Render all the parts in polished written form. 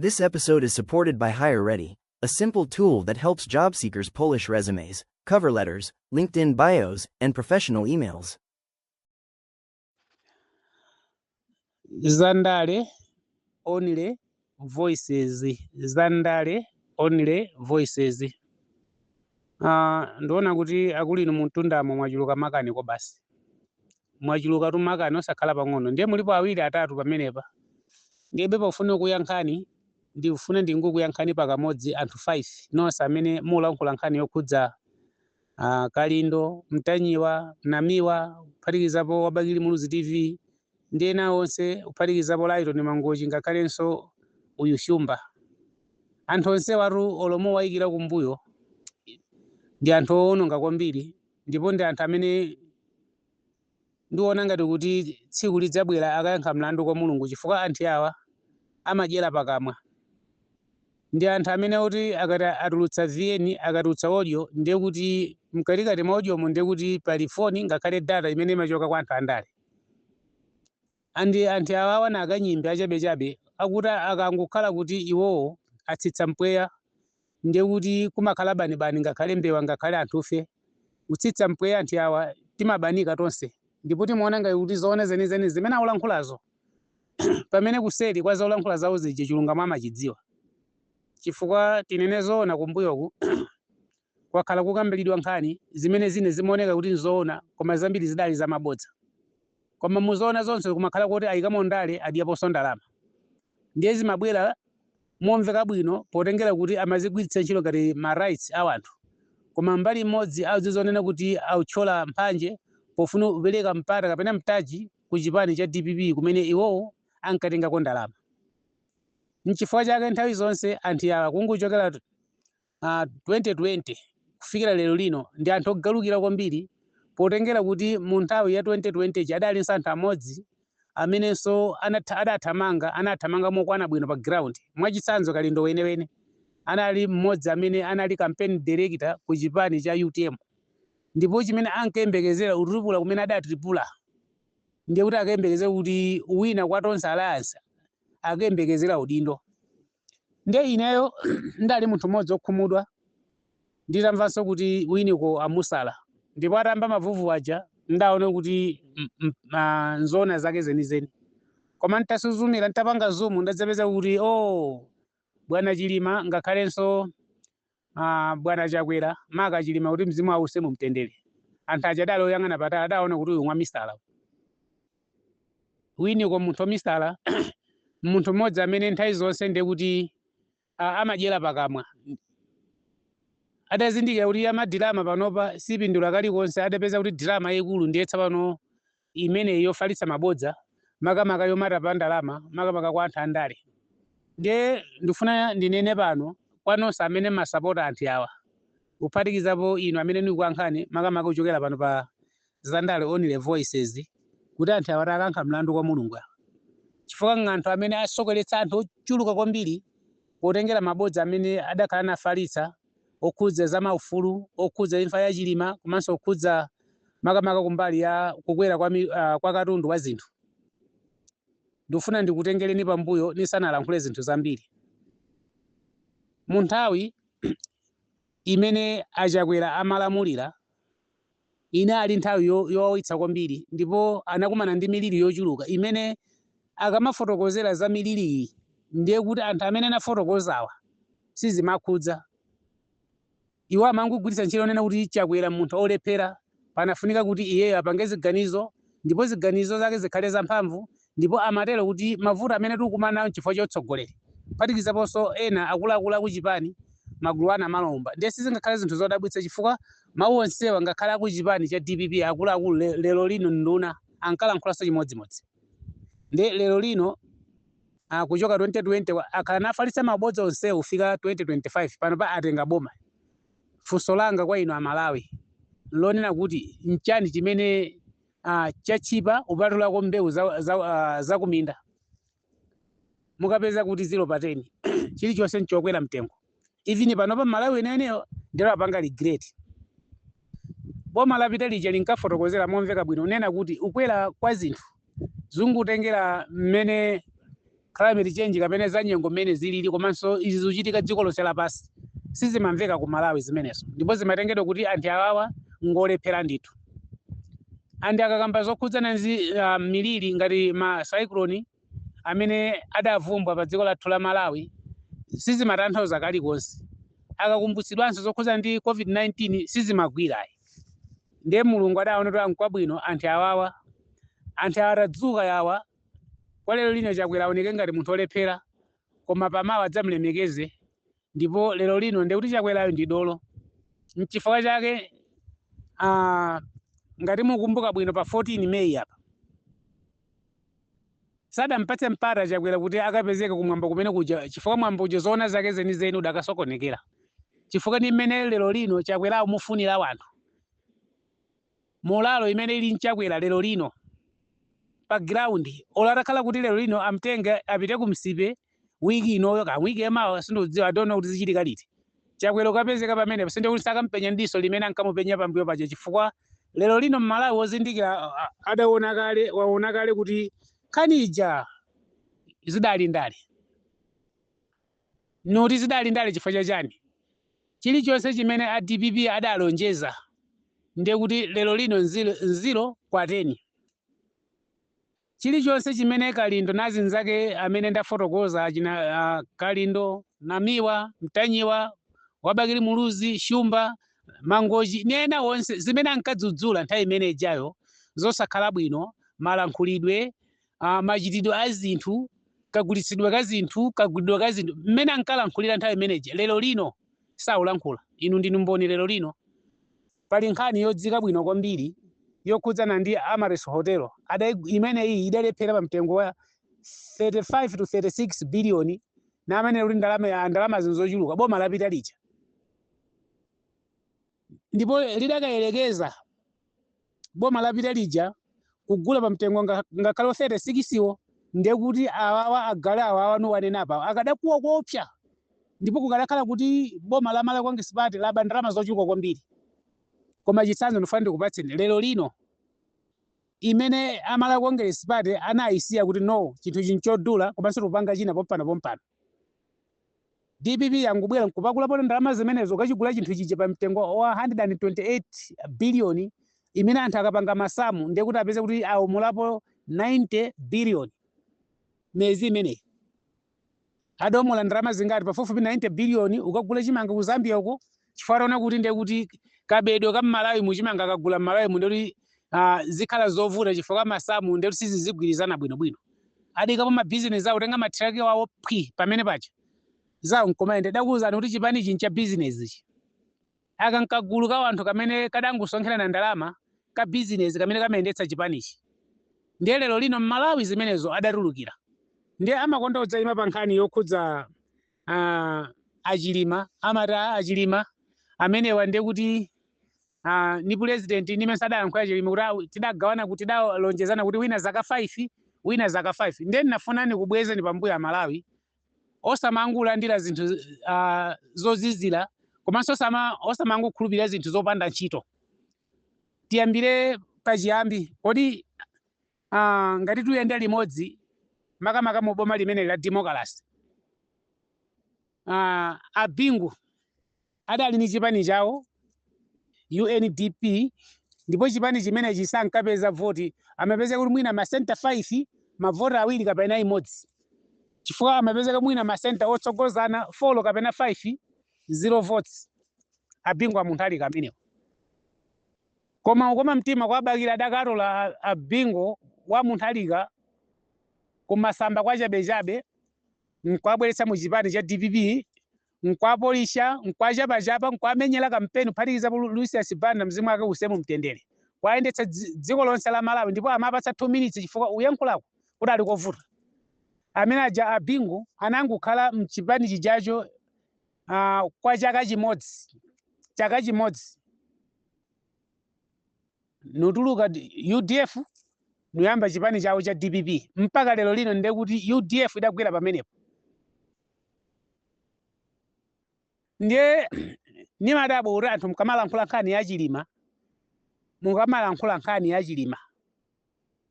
This episode is supported by HireReady, a simple tool that helps job seekers polish resumes, cover letters, LinkedIn bios, and professional emails. Zandale Only Voices. Zandale Only Voices. Ndiona kuti akulino muntundamo mwachuluka makani ko basi. Mwachuluka tumakani osakhala pang'ono. Ndiye mulipo awiri atatu pamenepa. Ndiye bepa ufune kuyankhani, ndi ufune ndingukuyankhani pakamodzi anthu 5 nonse amene mulankhula nkhani yokhudza Kalindo, Mtanyiwa, Namiwa, kuphatikizapo Wabakili Muluzi TV, ndi ena onse kuphatikizapo Lighton Mangochi ngakhalenso uyu Shumba. Anthu onse watu olomo wayikira kumbuyo ndi anthu owononga kwambiri, ndipo ndi anthu amene ndiona ngati kuti tsiku lidzabwera akayankha mlandu kwa Mulungu chifukwa anthu awa amadyera pakamwa. Ndi anthu amene kuti akati atulutsa VN akatulutsa audio ndiye kuti mkatikati mwa audiomo ndiye kuti pali foni ngakhale data imene imachoka kwa anthu andale. Andi anthu awa awana akanyimbi achabechabe akuti akangokhala kuti iwowo atsitsa mpweya ndiye kuti kumakhala banibani ngakhale mbewa ngakhale anthufe. Kutsitsa mpweya anthu awa timabanika tonse. Ndipo timaona ngati kuti zoona zenizeni zimene akulankhulazo pamene kuseri kwa zolankhula zawo zija chilungamo amachidziwa. Chifukwa tinene zoona kumbuyoku kwakhala kukambilidwa nkhani zimene zine zimaoneka kuti nzoona koma zambiri zidali zamabodza. Koma muzoona zonse kumakhala kuti ayikamo ndale adiyaponso ndalama. Ndiye zimabwera momveka bwino potengera kuti amazigwiritsa ntchito ngati ma rights a anthu. Koma mbali imodzi azizonena kuti authyola mphanje pofuna kupereka mpata kapena mtaji ku chipani cha DPP kumene iwowo ankatengako ndalama. N'chifukwa chake nthawi zonse anthu awa kungochokera 2020 kufikira lero lino ndi anthu ogalukira kwambiri potengera kuti mu nthawi ya 2020 adalinso anthu amodzi amenenso anathamanga mokwana bwino pa ground. Mwachitsanzo Kalindo wenewene anali mmodzi amene anali campaign director ku chipani cha UTM. Ndipo chimene ankayembekezera utripula kumene adatripula ndiye kuti akayembekezera kuti uwina kwa tonse alliance akayembekezera udindo. Ndiye ineyo ndali munthu mmodzi okhumudwa nditamvanso kuti winiko amusala. Ndipo atamba mavuvu aja ndaona kuti nzona zake zenizeni. Koma ntasuzumira ntapanga zoom ndadzapeza kuti Bwana Chilima ngakhalenso Bwana Chakwera maka Chilima kuti mzimu ause mumtendere. Anthu aja adali oyang'ana patali adaona kuti uyu mwamisala. Winiko munthu omisala munthu mmodzi amene nthawi zonse ndiye kuti amadyera pakamwa. Adazindikira kuti amadirama panopa sipindula kalikonse adapeza kuti dirama yayikulu ndiye tsapano imene yofalitsa mabodza makamaka yomata pa ndalama makamaka kwa anthu andale. Ndiye ndifuna ndinene pano kwa nonse amene masapota anthu awa kuphatikizapo inu amene ndikuyankhani makamaka kuchokera pano pa Zandale Only Voices kuti anthu awa akayankha mlandu kwa Mulungu. Chifukwa anthu amene asokeretsa anthu ochuluka kwambiri potengera mabodza amene adakhala nafalitsa okhudza za maufulu, okhudza imfa ya Chilima, komanso okhudza makamaka kumbali ya kukwera kwa katundu wa zinthu. Ndifuna ndikutengereni pambuyo nisanalankhule zinthu zambiri. Mu nthawi imene Achakwera amalamulira inali nthawi yowawitsa kwambiri ndipo anakumana ndi miliri yochuluka imene akamafotokozera za miliri iyi ndiye kuti anthu amene anafotokozawa sizimakhudza. Iwo amangogwiritsa ntchito nena kuti Chakwera munthu olephera panafunika kuti iyeyo apange ziganizo ndipo ziganizo zake zikhale zamphamvu ndipo amatero kuti mavuto amene tikukumana nawo chifukwa cha utsogoleri. Phatikizaponso ena akuluakulu akuchipani magulu ana malomba. Ndiye sizingakhale zinthu zodabwitsa chifukwa mawu onsewa ngakhale akuchipani cha DPP akuluakulu lero lino nduna ankalankhulanso chimodzimodzi. Ndiye lero lino kuchoka 2020 akhala nafalitsa mabodza onsewo kufika 2025 pano pa atenga boma. Funso langa kwa inu Amalawi lonena kuti nchani chimene chachipa upatulako mbewu za kuminda. Mukapeza kuti 0 pa 10 chilichonse nchokwera mtengo. Even panopa Malawi eneyo ndilo apanga regret. Boma lapita lija linkafotokozera momveka bwino nena kuti ukwera kwa zinthu zungutengera mmene climate change kapena za nyengo mmene zilili komanso izi zikuchitika dziko lonse lapansi sizimamveka ku Malawi zimenezo, ndipo zimatengedwa kuti anthu awawa ngolephera ndithu. Anthu akakamba zokhudzana ndi miliri ngati ma cyclone amene adavumbwa pa dziko lathu la Malawi sizimatanthauza kalikonse. Akakumbutsidwanso zokhudzana ndi COVID-19 sizimagwirayi. Ndiye Mulungu adaona kuti ankwabwino anthu awawa, anthu atadzuka yawa kwa lero lino chakwera aoneke ngati munthu olephera, koma pamawa adzamulemekeze, ndipo lero lino ndiye kuti chakwerayo ndi dolo. N'chifukwa chake ngati mukumbuka bwino pa 14 Meyi apa sadampatse mpata chakwera kuti akapezeke kumwamba kumene kuja, chifukwa mwamba uja zoona zake zenizeni udakasokonekera, chifukwa ni mmene lero lino chakwera mufunira wanthu mulalo imene ili nchakwera lero lino pa ground olatakhala kuti lero lino amtenge apite kumsipe wiki inoyo ka wiki emawa sindodziwa adono kuti zichitika liti. Chakwera ukapezeka pamene sinde kuti sakampenya ndiso limene ankamupenya pambuyo paja, chifukwa lero lino Malawi wozindikira waona kale kuti kanija zidali ndale noti zidali ndale. Chifukwa chani? Chilichonse chimene a DPP adalonjeza ndiye kuti lero lino nzilo kwa 10. Chilichonse chimene Kalindo nazinzake amene ndafotokoza achina Kalindo, Namiwa, Mtanyiwa, Wabakiri Muluzi, Shumba, Mangoji nena wonse zimene ankadzudzula nthawi imene ijayo zosakhala bwino, malankhulidwe, machitidwe a zinthu, kagulitsidwe ka zinthu, kagulidwe ka zinthu mmene ankalankhulira nthawi imene ija, lero lino saulankhula. Inu ndinu mboni, lero lino pali nkhani yodzika bwino kwambiri yokhudzana ndi Amaris Hotel imene iyi idalephera pa mtengo wa 35 to 36 billion, na amene uli ndalama zochuluka boma lapita lija, ndipo lidakayelekeza boma lapita lija kugula pa mtengo ngakhale 36 ndiye kuti awawa agale awawa no wanenapa akadakuwa kopsa, ndipo kukadakhala kuti boma la Malawi Congress Party laba ndalama zochuluka kwambiri. Koma chitsanzo ndifuna ndikupatseni lero lino imene Malawi Congress Party anayisiya kuti no chinthu chinchodula komanso tupanga china pompano. DPP yangubwera nkupakulapo ndalama zimenezo kachigula chinthu chije pa mtengo wa 128 billion, imene anthu akapanga masamu ndiye kuti apeze kuti awumulapo 90 billion mezi imeneyi. Adomula ndalama zingati pafupifupi 90 billion ukagula chimanga ku Zambia uko, chifukwa taona kuti ndiye kuti kabedo ka Malawi muchimanga akagula Malawi mu ndiye zikhala zovuta chifukwa masamu ndiye kuti sizigwirizana bwinobwino. Adikapo mabizinesi awo tenga matraki wawo pamene pacha zawo nkomayende dakuwuzani kuti chipani chincha business ichi akankagulu ka wanthu kamene kadangusonkhera ndalama ka business kamene kamayendetsa chipanichi. Ndiye lero lino Malawi zimenezo adatulukira, ndiye amakonda kudzayima pa nkhani yokhudza achilima, amata achilima amenewa ndiye kuti ni president ni mesada yankhwa achilima kuti tidagawana kuti tidalonjezana kuti wina zaka 5 wina zaka 5. Ndiye ndinafunani kubwezeni pambuyo ya Malawi osamangulandira zinthu zozizira komanso osamangukhulupirira zinthu zopanda ntchito. Tiyambire pachiyambi kodi ngati tuyenda limodzi makamaka mu boma limene la democracy, Abingu adali ni chipani chawo UNDP, ndipo chipani chimene chisankapeza voti amapeza kuti mwina masenta 5 mavota awiri kapena imodzi, chifukwa amapezeka mwina masenta otsogozana 4 kapena 5 0 votes. Abingu amunthu ali kamenewo, koma ukoma mtima kwa Bakira adakatola Abingu wa munthu alika kumasamba kwa chabechabe nkwabweretsa mu chipani cha DPP nkwapolisha nkwachapachapa nkwamenyera kampeni kuphatikiza Lucius Banda mzimu wake usemu mtendere kwayendetsa dziko lonse la Malawi, ndipo amapatsa 2 minutes chifukwa uyankhulako kuti ali kovuta. Amene aja Abingu anangokhala mchipani chijacho kwa chaka chimodzi nutuluka UDF nuyamba chipani chawo cha DPP mpaka lero lino ndiye kuti UDF idagwera pamenepo. Ndiye nimadabo kuti anthu mukamalankhula nkhani ya chilima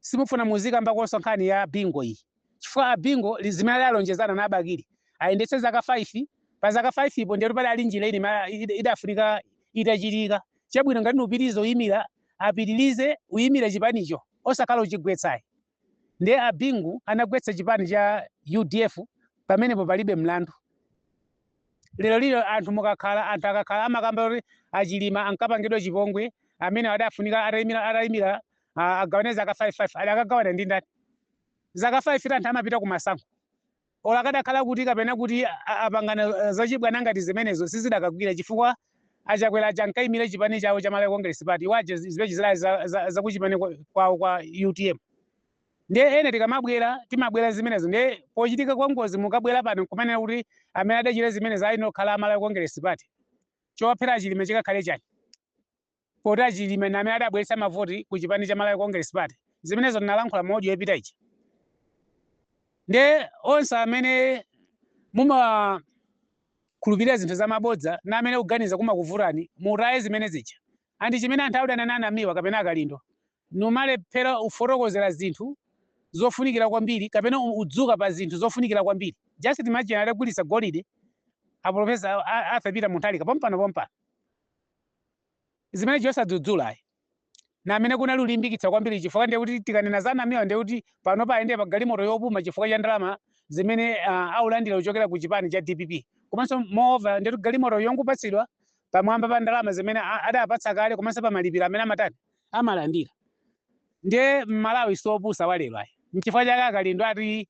simufuna muzika mbakonso nkhani ya Bingo iyi, chifukwa abingo zimene alonjezana na Abakili ayendetse zaka 5 pa zaka 5 ipo ndero pali ali njira idafunika itachitika chabwino ngati upitirize uyimira apitirize uyimira chipanicho osakhala uchigwetsayi. Ndiye abingu anagwetsa chipani cha UDF pamenepo palibe mlandu. Lero anthu akakhala amakamba kuti achilima ankapangidwa chipongwe amene adafunika atayimira agawane zaka 5 adakagawana ndi ndani zaka 5 anthu amapita kumasankho ola akadakhala kuti kapena kuti apangana zachibwana ngati zimenezo sizidakagwira chifukwa achakwera ankayimira chipani chawo cha Malawi Congress Party waje zibechi za kuchipani kwa UTM. Ndiye ene timabwera zimenezo ndiye pochitika kwa ngozi mukabwera pano kumanena kuti amene adachita zimenezo ayinokhala Malawi Congress Party chowaphera achilime chikakhale chani poti achilime na amene adabweretsa mavoti ku chipani cha Malawi Congress Party zimenezo ndinalankhula modyo yapita ichi. Ndiye onse amene mumakhulupirira zinthu zamabodza na amene kuganiza kumakuvutani mutaye zimene zija andi chimene anthu audanana anamiwa kapena akalindo numalephera ufotokozera zinthu zofunikira kwambiri kapena udzuka pa zinthu zofunikira kwambiri. Just imagine adagulitsa golide aprofesa afepita Mutharika pompano zimene josadzudzulayi na amene kunali ulimbikitsa kwambiri chifukwa ndiye kuti tikanena za anamiwa ndiye kuti pano paende pa galimoto yopuma chifukwa cha ndalama zimene aulandira kuchokera ku chipani cha DPP komanso moreover ndiye kuti galimoto yongopatsidwa pamwamba pa ndalama zimene adapatsa kale komanso pamalipiro amene amatani amalandira. Ndiye Malawi sopusa walero ayi nchifukwa chake akalindo ati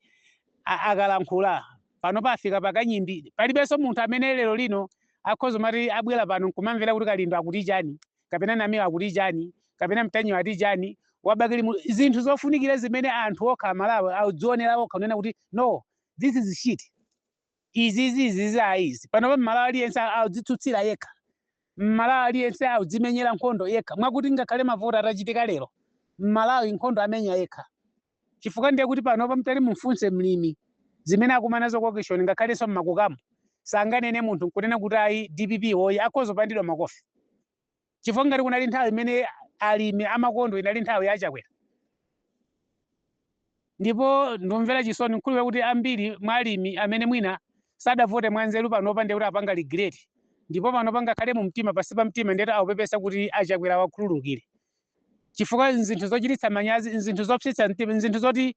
akalankhula pano pafika pakanyimbi palibenso munthu amene lero lino akhoza mati abwera pano kumamvera kuti kalindo akuti chani kapena namiwa akuti chani kapena mtanyiwa ati chani Wabakili zinthu zofunikira zimene anthu okha Malawi audzionera okha kunena kuti no this is shit izi aizi pano Malawi aliyense audzitsutsira yekha Malawi aliyense audzimenyera nkhondo yekha mwakuti ngakhale mavota atachitika lero Malawi nkhondo amenya yekha chifukwa ndiye kuti pano pamtali mumfunse mlimi zimene akumanazo kokeshoni ngakhalenso mmakukamo sanganene munthu kunena kuti ayi DPP hoyi akhoza pandidwa makofi chifukwa ngati kunali nthawi imene alimi amakondo inali nthawi yachakwera ndipo ndomvera chisoni nkhulupirira kuti ambiri mwalimi amene mwina sadavote mwanzeru panopa ndiye kuti apanga regret ndipo panopa ngakhale mu mtima pasi pa mtima ndiye awupepesa kuti achakwera wakhululukire chifukwa zinthu zochititsa manyazi zinthu zopsitsa mtima zinthu zoti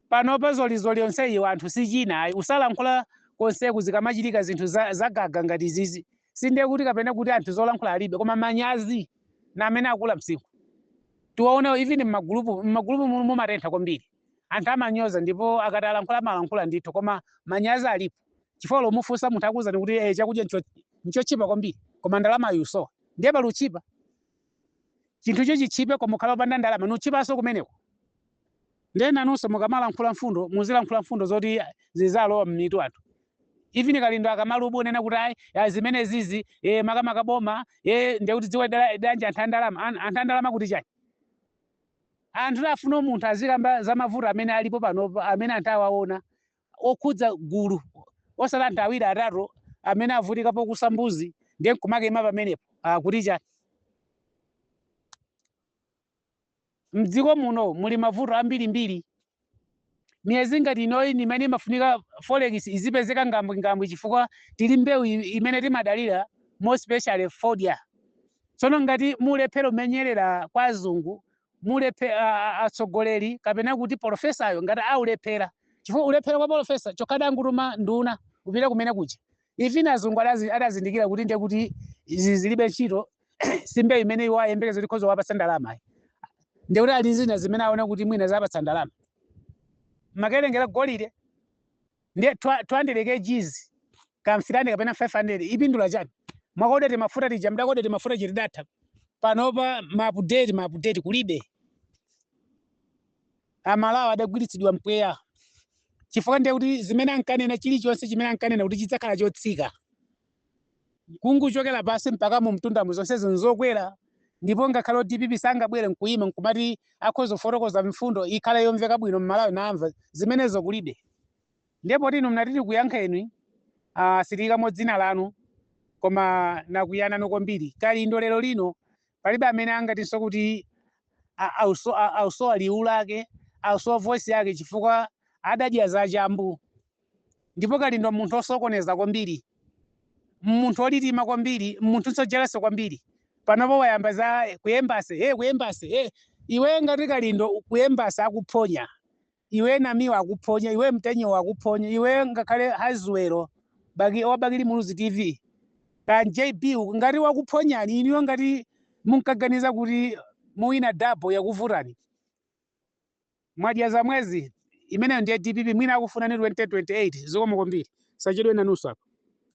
panopa zolizoli onse iwo anthu sichina usalankhula konse kuzikamachitika zinthu zagaga ngati zizi sindiye kuti kapena kuti anthu zolankhula alibe koma manyazi na amene akula msiku tiwaona even mmagulupu mumatentha kwambiri anthu amanyoza ndipo akatalankhula amalankhula ndithu koma manyazi alipo chifukwa lomufunsa munthu akuzani kuti chakudya nchochipa kwambiri koma ndalama yusowa ndiye paluchipa chinthu chichipe koma ukhala opanda ndalama nuchipanso kumeneko ndiye nanunso mukamalankhula mfundo muzilankhula mfundo zoti zizalowa mmitu anthu even kalindo akamalubu nena kuti ayi zimene zizi makamaka boma ndiye kuti dziwe danja anthu andalama kuti chani anthu afuna munthu azikamba za mavuto amene alipo panopa amene anthu awaona okhudza gulu osati anthu awiri atatu amene avutikapo kusambuzi ndiye nkumakema pamenepo kuti chani mdziko muno muli mavuto ambirimbiri miyezi ngati inoyi imene imafunika forex izipezeka ngambwingambwi chifukwa tili mbewu imene timadalira more especially fodya tsono ngati mulephera umenyerera kwa azungu mulephera atsogoleri kapena kuti profesayo ngati aulephera chifukwa ulephera kwa profesa chokhada ngutuma nduna kupita kumene kuja ifina azungu adazindikira kuti ndiye kuti zilibe ntchito simbewu imene iwo ayembekeza kuti khoza wapatsa ndalama ndiye kuti ali zina zimene aona kuti mwina zapatsa ndalama makelengera golide ndiye 200 kgs kamfirani kapena 500 ipindula chani mwakodete mafuta tija mdakodete mafuta chiridatha panopa maupdate kulibe Amalawi adagwiritsidwa mpweya chifukwa ndiye kuti zimene ankanena chilichonse chimene ankanena kuti chidzakhala chotsika kunguchokera pasi mpaka mu mtundamu zonse zinzokwera ndipo ngakhale DPP sangabwere nkuyima nkumati akhoza kufotokoza mfundo ikhala yomveka bwino Malawi namva zimenezo kulibe ndipo tino mnatiti kuyankheni sitikamo dzina lanu koma nakuyanano kwambiri kalindo lero lino palibe amene angatinso kuti ausowa liwu lake ausowa voice yake chifukwa adadya za chambu ndipo Kalindo munthu osokoneza kwambiri, munthu olitima kwambiri, munthu nsojereso kwambiri. Panopo wayamba za kuyembase kuyembase iwe ngati Kalindo kuyembasa akuphonya, iwe Namiwa akuphonya, iwe Mtenyo akuphonya, iwe ngakhale Hazuwero wabakili Muluzi TV ka JB ngati wakuphonyani iniyo ngati munkaganiza kuti muwina dabo yakuvutani mwadya za mwezi imeneyo ndiye DPP mwina akufuna ni 2028 zikomo kwambiri sachedwe nanuso apa.